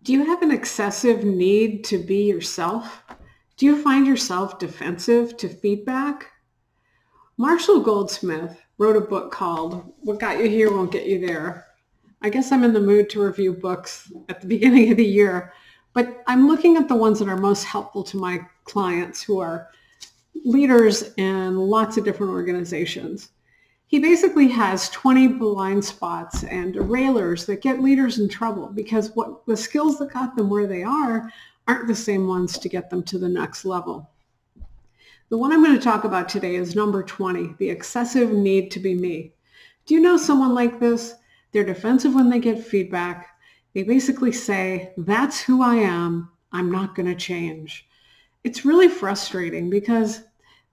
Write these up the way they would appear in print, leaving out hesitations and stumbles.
Do you have an excessive need to be yourself? Do you find yourself defensive to feedback? Marshall Goldsmith wrote a book called What Got You Here Won't Get You There. I guess I'm in the mood to review books at the beginning of the year, but I'm looking at the ones that are most helpful to my clients who are leaders in lots of different organizations. He basically has 20 blind spots and derailers that get leaders in trouble because what the skills that got them where they are aren't the same ones to get them to the next level. The one I'm going to talk about today is number 20, the excessive need to be me. Do you know someone like this? They're defensive when they get feedback. They basically say, that's who I am. I'm not going to change. It's really frustrating because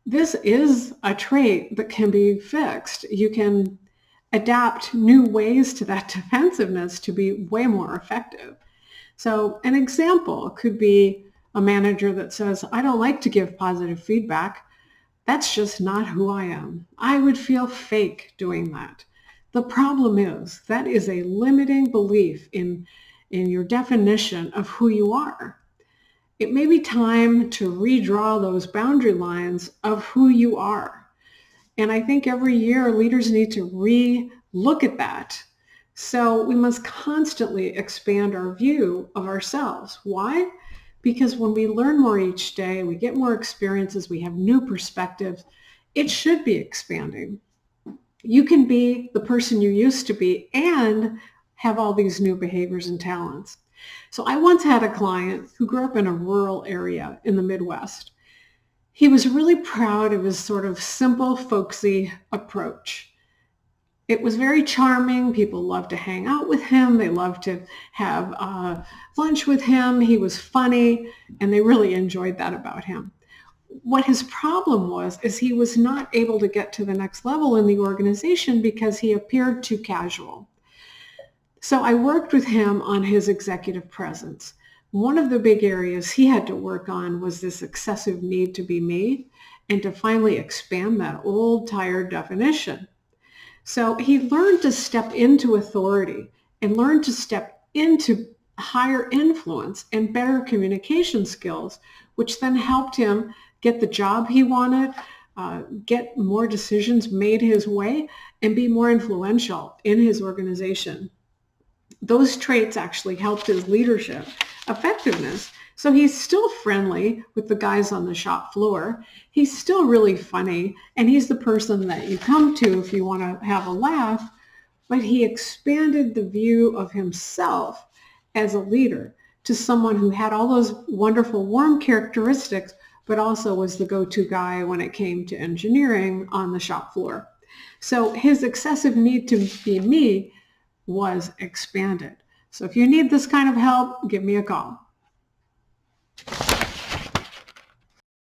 this is a trait that can be fixed. You can adapt new ways to that defensiveness to be way more effective. So an example could be a manager that says, I don't like to give positive feedback. That's just not who I am. I would feel fake doing that. The problem is that is a limiting belief in your definition of who you are. It may be time to redraw those boundary lines of who you are. And I think every year leaders need to re-look at that. So we must constantly expand our view of ourselves. Why? Because when we learn more each day, we get more experiences, we have new perspectives, it should be expanding. You can be the person you used to be and have all these new behaviors and talents. So I once had a client who grew up in a rural area in the Midwest. He was really proud of his sort of simple, folksy approach. It was very charming. People loved to hang out with him. They loved to have lunch with him. He was funny, and they really enjoyed that about him. What his problem was is he was not able to get to the next level in the organization because he appeared too casual. So I worked with him on his executive presence. One of the big areas he had to work on was this excessive need to be me and to finally expand that old tired definition. So he learned to step into authority and learned to step into higher influence and better communication skills, which then helped him get the job he wanted, get more decisions made his way, and be more influential in his organization. Those traits actually helped his leadership effectiveness. So he's still friendly with the guys on the shop floor. He's still really funny, and he's the person that you come to if you want to have a laugh, but he expanded the view of himself as a leader to someone who had all those wonderful warm characteristics, but also was the go-to guy when it came to engineering on the shop floor. So his excessive need to be me was expanded. So if you need this kind of help, give me a call.